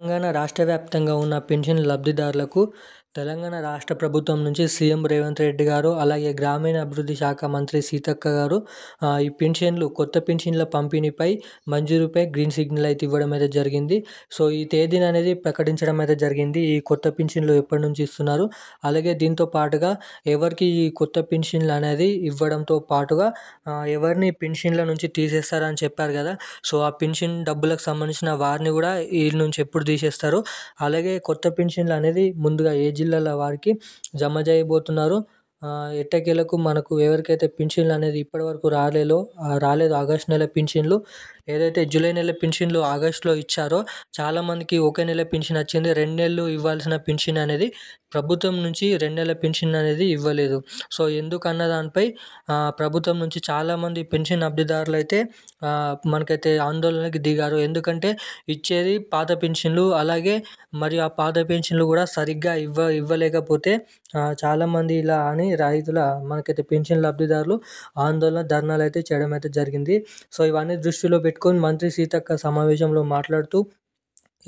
తెలంగాణ రాష్ట్ర వ్యాప్తంగా ఉన్న పెన్షన్ లబ్ధిదారులకు తెలంగాణ రాష్ట్ర ప్రభుత్వం నుంచి సీఎం రేవంత్ రెడ్డి గారు, అలాగే గ్రామీణాభివృద్ధి శాఖ మంత్రి సీతక్క గారు ఈ కొత్త పెన్షన్ల పంపిణీపై మంజూరుపై గ్రీన్ సిగ్నల్ అయితే ఇవ్వడం అయితే జరిగింది. సో, ఈ తేదీని అనేది ప్రకటించడం అయితే జరిగింది. ఈ కొత్త పెన్షన్లు ఎప్పటి నుంచి ఇస్తున్నారు, అలాగే దీంతో పాటుగా ఎవరికి ఈ కొత్త పెన్షన్లు అనేది ఇవ్వడంతో పాటుగా ఎవరిని పెన్షన్ల నుంచి తీసేస్తారని చెప్పారు కదా. సో, ఆ పెన్షన్ డబ్బులకు సంబంధించిన వారిని కూడా వీళ్ళ నుంచి ఎప్పుడు తీసేస్తారు, అలాగే కొత్త పెన్షన్లు అనేది ముందుగా ఏ జిల్లాల వారికి జమ చేయబోతున్నారు, ఎట్టకేలకు మనకు ఎవరికైతే పెన్షన్లు అనేది ఇప్పటివరకు రాలేదు ఆగస్టు నెల పెన్షన్లు, ఏదైతే జూలై నెల పెన్షన్లు ఆగస్టులో ఇచ్చారో చాలామందికి ఒకే నెల పెన్షన్ వచ్చింది. 2 నెలలు ఇవ్వాల్సిన పెన్షన్ అనేది ప్రభుత్వం నుంచి 2 నెలల పెన్షన్ అనేది ఇవ్వలేదు. సో, ఎందుకన్న దానిపై ప్రభుత్వం నుంచి చాలామంది పెన్షన్ లబ్ధిదారులు అయితే మనకైతే ఆందోళనకి దిగారు. ఎందుకంటే ఇచ్చేది పాత పెన్షన్లు, అలాగే మరియు ఆ పాత పెన్షన్లు కూడా సరిగ్గా ఇవ్వలేకపోతే చాలామంది ఇలా అని మనకైతే పెన్షన్ లబ్ధిదారులు ఆందోళన ధర్నాలు అయితే చేయడం అయితే జరిగింది. సో, ఇవన్నీ దృష్టిలో పెట్టుకొని మంత్రి సీతక్క సమావేశంలో మాట్లాడుతూ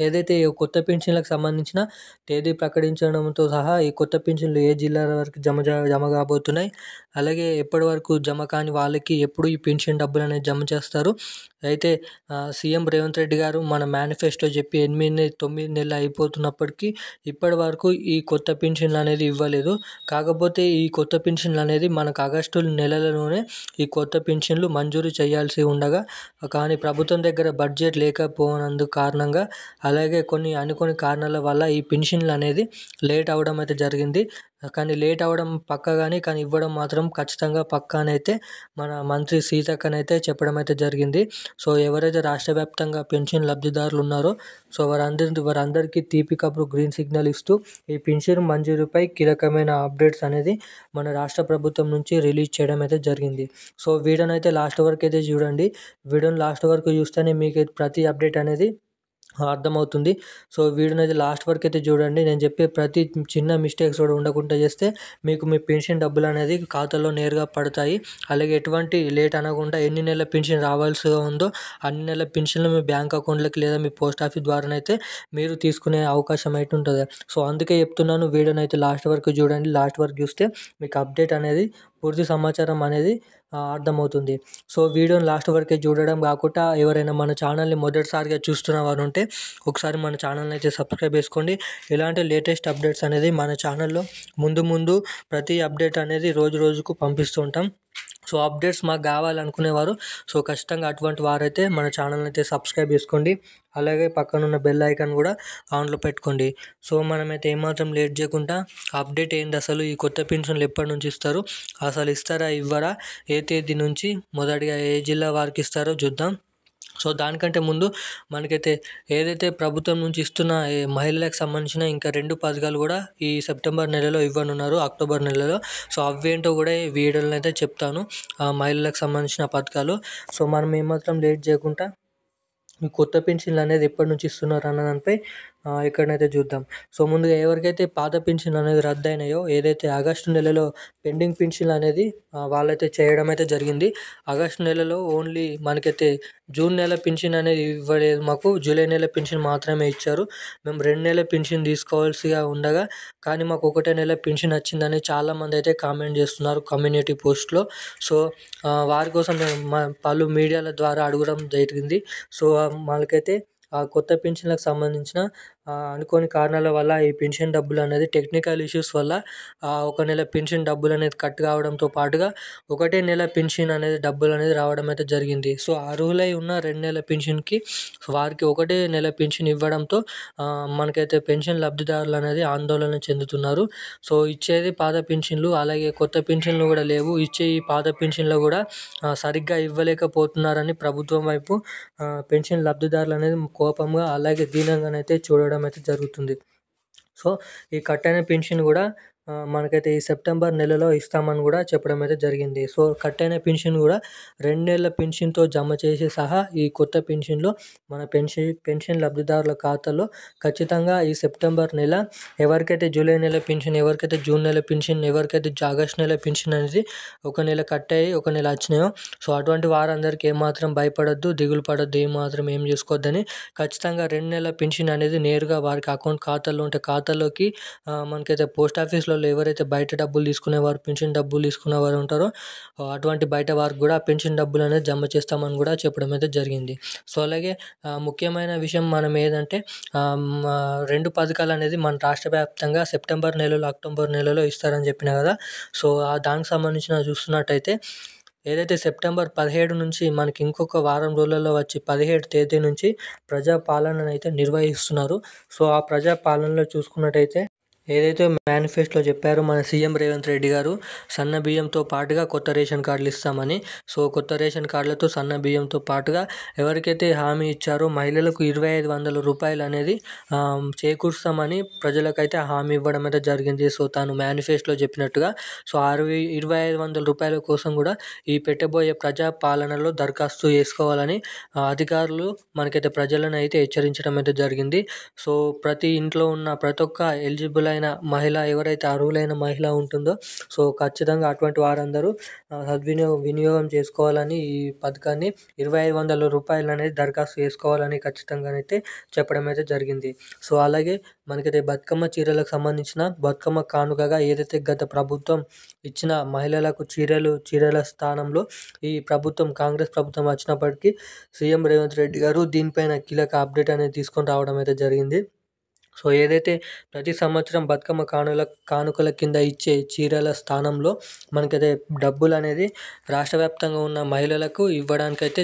ఏదైతే ఈ కొత్త పెన్షన్లకు సంబంధించిన తేదీ ప్రకటించడంతో సహా ఈ కొత్త పెన్షన్లు ఏ జిల్లాల వరకు జమ కాబోతున్నాయి, అలాగే ఎప్పటి వరకు జమ కాని వాళ్ళకి ఎప్పుడు ఈ పెన్షన్ డబ్బులు అనేది జమ చేస్తారు. అయితే సీఎం రేవంత్ రెడ్డి గారు మన మేనిఫెస్టో చెప్పి 9 నెలలు అయిపోతున్నప్పటికీ ఇప్పటి వరకు ఈ కొత్త పెన్షన్లు అనేది ఇవ్వలేదు. కాకపోతే ఈ కొత్త పెన్షన్లు అనేది మనకు ఆగస్టు నెలలోనే ఈ కొత్త పెన్షన్లు మంజూరు చేయాల్సి ఉండగా, కానీ ప్రభుత్వం దగ్గర బడ్జెట్ లేకపోనందుకు కారణంగా, అలాగే అనుకోని కారణాల వల్ల ఈ పెన్షన్లు అనేది లేట్ అవ్వడం అయితే జరిగింది. కానీ లేట్ అవ్వడం కానీ ఇవ్వడం మాత్రం ఖచ్చితంగా పక్కానైతే మన మంత్రి సీతక్కనైతే చెప్పడం అయితే జరిగింది. సో, ఎవరైతే రాష్ట్ర వ్యాప్తంగా పెన్షన్ లబ్ధిదారులు ఉన్నారో సో వారందరికీ తీపి కబురు గ్రీన్ సిగ్నల్ ఇస్తూ ఈ పెన్షన్ మంజూరుపై కీలకమైన అప్డేట్స్ అనేది మన రాష్ట్ర ప్రభుత్వం నుంచి రిలీజ్ చేయడం అయితే జరిగింది. సో, వీడియోని అయితే లాస్ట్ వరకు అయితే చూడండి. వీడియోని లాస్ట్ వరకు చూస్తేనే మీకు ప్రతి అప్డేట్ అనేది అర్థమవుతుంది. సో, వీడియోని అయితే లాస్ట్ వరకు అయితే చూడండి. నేను చెప్పే ప్రతి చిన్న మిస్టేక్స్ కూడా ఉండకుండా చేస్తే మీకు మీ పెన్షన్ డబ్బులు అనేది ఖాతాలో నేరుగా పడతాయి. అలాగే ఎటువంటి లేట్ అనకుండా ఎన్ని నెలల పెన్షన్ రావాల్సిగా ఉందో అన్ని నెలల పెన్షన్లు మీ బ్యాంక్ అకౌంట్లోకి లేదా మీ పోస్ట్ ఆఫీస్ ద్వారానైతే మీరు తీసుకునే అవకాశం అయితే ఉంటుంది. సో, అందుకే చెప్తున్నాను, వీడియోని అయితే లాస్ట్ వరకు చూడండి. లాస్ట్ వరకు చూస్తే మీకు అప్డేట్ అనేది పూర్తి సమాచారం అనేది అర్థమవుతుంది. సో, వీడియోని లాస్ట్ వరకే చూడడం కాకుండా ఎవరైనా మన ఛానల్ని మొదటిసారిగా చూస్తున్న వారు ఉంటే ఒకసారి మన ఛానల్ని అయితే సబ్స్క్రైబ్ చేసుకోండి. ఇలాంటి లేటెస్ట్ అప్డేట్స్ అనేది మన ఛానల్లో ముందు ప్రతి అప్డేట్ అనేది రోజుకు పంపిస్తూ ఉంటాం. సో, అప్డేట్స్ మాకు కావాలనుకునేవారు సో ఖచ్చితంగా అటువంటి వారైతే మన ఛానల్ని అయితే సబ్స్క్రైబ్ చేసుకోండి. అలాగే పక్కనున్న బెల్ ఐకాన్ కూడా ఆన్లో పెట్టుకోండి. సో, మనమైతే ఏమాత్రం లేట్ చేయకుండా అప్డేట్ ఏంటి, అసలు ఈ కొత్త పెన్షన్లు ఎప్పటి నుంచి ఇస్తారు, అసలు ఇస్తారా ఇవ్వరా, ఏ తేదీ నుంచి, మొదటిగా ఏ జిల్లా వారికి ఇస్తారో చూద్దాం. సో, దానికంటే ముందు మనకైతే ఏదైతే ప్రభుత్వం నుంచి ఇస్తున్న మహిళలకు సంబంధించిన ఇంకా 2 పథకాలు కూడా ఈ సెప్టెంబర్ నెలలో ఇవ్వనున్నారు, అక్టోబర్ నెలలో. సో, అవేంటో కూడా ఈ వీడియోలో అయితే చెప్తాను, మహిళలకు సంబంధించిన పథకాలు. సో, మనం ఏమాత్రం లేట్ చేయకుండా ఈ కొత్త పెన్షన్లు అనేది ఎప్పటి నుంచి ఇస్తున్నారు అన్న దానిపై ఇక్కడనైతే చూద్దాం. సో, ముందుగా ఎవరికైతే పాత పెన్షన్లు అనేది రద్దయినాయో, ఏదైతే ఆగస్టు నెలలో పెండింగ్ పెన్షన్లు అనేది వాళ్ళైతే చేయడం అయితే జరిగింది. ఆగస్టు నెలలో ఓన్లీ మనకైతే జూన్ నెల పెన్షన్ అనేది ఇవ్వలేదు, మాకు జూలై నెల పెన్షన్ మాత్రమే ఇచ్చారు. మేము 2 నెలల పెన్షన్ తీసుకోవాల్సిగా ఉండగా కానీ మాకు ఒకటే నెల పెన్షన్ వచ్చిందని చాలామంది అయితే కామెంట్ చేస్తున్నారు కమ్యూనిటీ పోస్ట్లో. సో, వారి కోసం నేను పలు మీడియాల ద్వారా అడగడం జరిగింది. సో, వాళ్ళకైతే ఆ కొత్త పెన్షన్లకు సంబంధించిన అనుకోని కారణాల వల్ల ఈ పెన్షన్ డబ్బులు అనేది టెక్నికల్ ఇష్యూస్ వల్ల ఒక నెల పెన్షన్ డబ్బులు అనేది కట్ కావడంతో పాటుగా ఒకటే నెల పెన్షన్ అనేది డబ్బులు అనేది రావడం అయితే జరిగింది. సో, అర్హులై ఉన్న 2 నెలల పెన్షన్కి వారికి ఒకటే నెల పెన్షన్ ఇవ్వడంతో మనకైతే పెన్షన్ లబ్ధిదారులు అనేది ఆందోళన చెందుతున్నారు. సో, ఇచ్చేది పాత పెన్షన్లు, అలాగే కొత్త పెన్షన్లు కూడా లేవు. ఇచ్చే ఈ పాత పెన్షన్లు కూడా సరిగ్గా ఇవ్వలేకపోతున్నారని ప్రభుత్వం వైపు పెన్షన్ లబ్ధిదారులు అనేది కోపంగా అలాగే దీనంగానైతే చూడడం అయితే జరుగుతుంది. సో, ఈ కట్ అయిన పెన్షన్ కూడా మనకైతే ఈ సెప్టెంబర్ నెలలో ఇస్తామని కూడా చెప్పడం అయితే జరిగింది. సో, కట్టైన పెన్షన్ కూడా 2 నెలల పెన్షన్‌తో జమ చేసి సహా ఈ కొత్త పెన్షన్‌లో మన పెన్షన్ లబ్ధిదారుల ఖాతాలో ఖచ్చితంగా ఈ సెప్టెంబర్ నెల ఎవరికైతే జూలై నెల పెన్షన్, ఎవరికైతే జూన్ నెల పెన్షన్, ఎవరికైతే ఆగస్ట్ నెల పెన్షన్ అనేది ఒక నెల కట్ అయ్యి ఒక నెల వచ్చినాయో, సో అటువంటి వారందరికీ ఏమాత్రం భయపడొద్దు, దిగులు పడొద్దు, ఏమాత్రం ఏం చేసుకోవద్దని ఖచ్చితంగా 2 నెలల పెన్షన్ అనేది నేరుగా వారికి అకౌంట్ ఖాతాలో ఉంటే ఖాతాలోకి మనకైతే పోస్ట్ ఆఫీస్‌లలో ఎవరైతే బయట డబ్బులు తీసుకునేవారు, పెన్షన్ డబ్బులు తీసుకునేవారు ఉంటారో అటువంటి బయట వారికి కూడా పెన్షన్ డబ్బులు అనేది జమ చేస్తామని కూడా చెప్పడం అయితే జరిగింది. సో, అలాగే ముఖ్యమైన విషయం మనం ఏదంటే 2 పథకాలు అనేది మన రాష్ట్ర వ్యాప్తంగా సెప్టెంబర్ నెలలో, అక్టోబర్ నెలలో ఇస్తారని చెప్పినా కదా! సో, దానికి సంబంధించిన చూస్తున్నట్టయితే ఏదైతే సెప్టెంబర్ 17 నుంచి మనకి ఇంకొక వారం రోజులలో వచ్చి 17 తేదీ నుంచి ప్రజా పాలననైతే నిర్వహిస్తున్నారు. సో, ఆ ప్రజా పాలనలో చూసుకున్నట్టయితే ఏదైతే మేనిఫెస్టోలో చెప్పారో మన సీఎం రేవంత్ రెడ్డి గారు సన్న బియ్యంతో పాటుగా కొత్త రేషన్ కార్డులు ఇస్తామని. సో, కొత్త రేషన్ కార్డులతో సన్న బియ్యంతో పాటుగా ఎవరికైతే హామీ ఇచ్చారో మహిళలకు రూ. 2,500 అనేది చేకూరుస్తామని ప్రజలకైతే హామీ ఇవ్వడం అయితే జరిగింది. సో, తాను మేనిఫెస్టోలో చెప్పినట్టుగా సో, రూ. 2,500 కోసం కూడా ఈ పెట్టబోయే ప్రజా పాలనలో దరఖాస్తు చేసుకోవాలని అధికారులు మనకైతే ప్రజలను అయితే హెచ్చరించడం అయితే జరిగింది. సో, ప్రతి ఇంట్లో ఉన్న ప్రతి ఒక్క ఎలిజిబుల్ అయిన మహిళ, ఎవరైతే అర్హులైన మహిళ ఉంటుందో సో, ఖచ్చితంగా అటువంటి వారందరూ వినియోగం చేసుకోవాలని ఈ పథకాన్ని రూ. 2,500 అనేది దరఖాస్తు చేసుకోవాలని ఖచ్చితంగానైతే చెప్పడం అయితే జరిగింది. సో, అలాగే మనకైతే బతుకమ్మ చీరలకు సంబంధించిన బతుకమ్మ కానుకగా ఏదైతే గత ప్రభుత్వం ఇచ్చిన మహిళలకు చీరల స్థానంలో ఈ ప్రభుత్వం, కాంగ్రెస్ ప్రభుత్వం వచ్చినప్పటికీ సీఎం రేవంత్ రెడ్డి గారు దీనిపైన కీలక అప్డేట్ అనేది తీసుకొని రావడం అయితే జరిగింది. సో, ఏదైతే ప్రతి సంవత్సరం బతుకమ్మ కానుకల కింద ఇచ్చే చీరల స్థానంలో మనకైతే డబ్బులు అనేది రాష్ట్ర వ్యాప్తంగా ఉన్న మహిళలకు ఇవ్వడానికైతే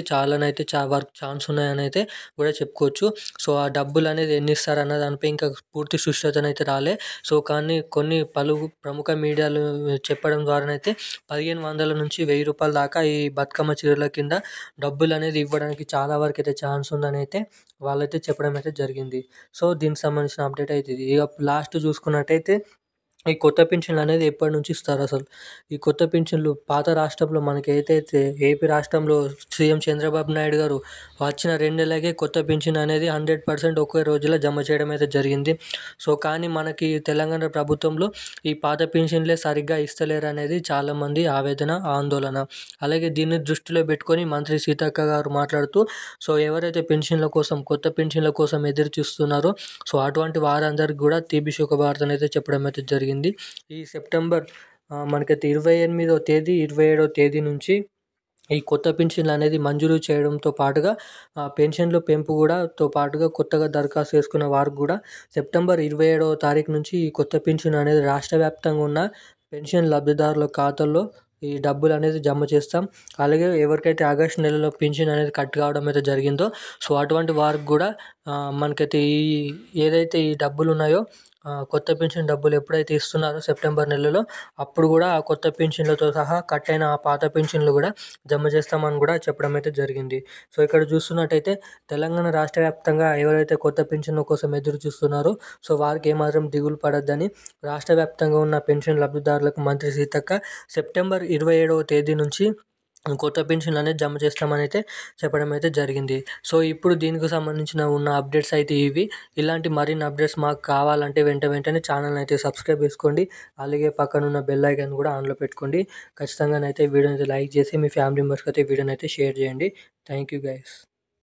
వరకు ఛాన్స్ ఉన్నాయని అయితే కూడా చెప్పుకోవచ్చు. సో, ఆ డబ్బులు అనేది ఎన్ని ఇస్తారన్న దానిపై ఇంకా పూర్తి సుష్టతనైతే రాలే. సో, కానీ కొన్ని ప్రముఖ మీడియాలు చెప్పడం ద్వారానైతే 1,500 నుంచి రూ. 1,000 దాకా ఈ బతుకమ్మ చీరల కింద డబ్బులు అనేది ఇవ్వడానికి చాలా వరకు అయితే ఛాన్స్ ఉందని అయితే వాళ్ళైతే చెప్పడం అయితే జరిగింది. సో, దీనికి సంబంధించిన అప్డేట్ అయితే ఇది. ఇక లాస్ట్ చూసుకున్నట్టయితే ఈ కొత్త పెన్షన్లు అనేది ఎప్పటి నుంచి ఇస్తారు అసలు? ఈ కొత్త పెన్షన్లు పాత రాష్ట్రంలో మనకి ఏదైతే ఏపీ రాష్ట్రంలో సీఎం చంద్రబాబు నాయుడు గారు వచ్చిన 2 నెలలకే కొత్త పెన్షన్ అనేది 100% ఒకే రోజులో జమ చేయడం అయితే జరిగింది. సో, కానీ మనకి తెలంగాణ ప్రభుత్వంలో ఈ పాత పెన్షన్లే సరిగ్గా ఇస్తలేరు అనేది చాలామంది ఆవేదన, ఆందోళన. అలాగే దీన్ని దృష్టిలో పెట్టుకొని మంత్రి సీతక్క గారు మాట్లాడుతూ సో, ఎవరైతే కొత్త పెన్షన్ల కోసం ఎదురు చూస్తున్నారో సో, అటువంటి వారందరికీ కూడా తీపి శుభవార్తనైతే చెప్పడం అయితే జరిగింది. ఈ సెప్టెంబర్ మనకైతే 28వ తేదీ, 27వ తేదీ నుంచి ఈ కొత్త పెన్షన్లు అనేది మంజూరు చేయడంతో పాటుగా పెన్షన్ల పెంపు తో పాటుగా కొత్తగా దరఖాస్తు చేసుకున్న వారికి కూడా సెప్టెంబర్ 27వ తారీఖు నుంచి ఈ కొత్త పెన్షన్ అనేది రాష్ట్ర వ్యాప్తంగా ఉన్న పెన్షన్ లబ్ధిదారుల ఖాతాల్లో ఈ డబ్బులు అనేది జమ చేస్తాం. అలాగే ఎవరికైతే ఆగస్టు నెలలో పెన్షన్ అనేది కట్ కావడం అయితే జరిగిందో సో, అటువంటి వారికి కూడా మనకైతే ఏదైతే ఈ డబ్బులు ఉన్నాయో కొత్త పెన్షన్ డబ్బులు ఎప్పుడైతే ఇస్తున్నారో సెప్టెంబర్ నెలలో అప్పుడు కూడా ఆ కొత్త పెన్షన్లతో సహా కట్ అయిన ఆ పాత పెన్షన్లు కూడా జమ చేస్తామని కూడా చెప్పడం అయితే జరిగింది. సో, ఇక్కడ చూస్తున్నట్టయితే తెలంగాణ రాష్ట్ర వ్యాప్తంగా ఎవరైతే కొత్త పెన్షన్ల కోసం ఎదురు చూస్తున్నారో సో, వారికి ఏమాత్రం దిగులు పడొద్దని రాష్ట్ర వ్యాప్తంగా ఉన్న పెన్షన్ లబ్ధిదారులకు మంత్రి సీతక్క సెప్టెంబర్ 27వ తేదీ నుంచి కొత్త పెన్షన్లు అనేది జమ చేస్తామని అయితే చెప్పడం అయితే జరిగింది. సో, ఇప్పుడు దీనికి సంబంధించిన ఉన్న అప్డేట్స్ అయితే ఇవి. ఇలాంటి మరిన్ని అప్డేట్స్ మాకు కావాలంటే వెంటనే ఛానల్ని అయితే సబ్స్క్రైబ్ చేసుకోండి. అలాగే పక్కనున్న బెల్ ఐకాన్ కూడా ఆన్లో పెట్టుకోండి. ఖచ్చితంగానైతే వీడియోని అయితే లైక్ చేసి మీ ఫ్యామిలీ మెంబర్స్కి అయితే వీడియోని అయితే షేర్ చేయండి. Thank you guys.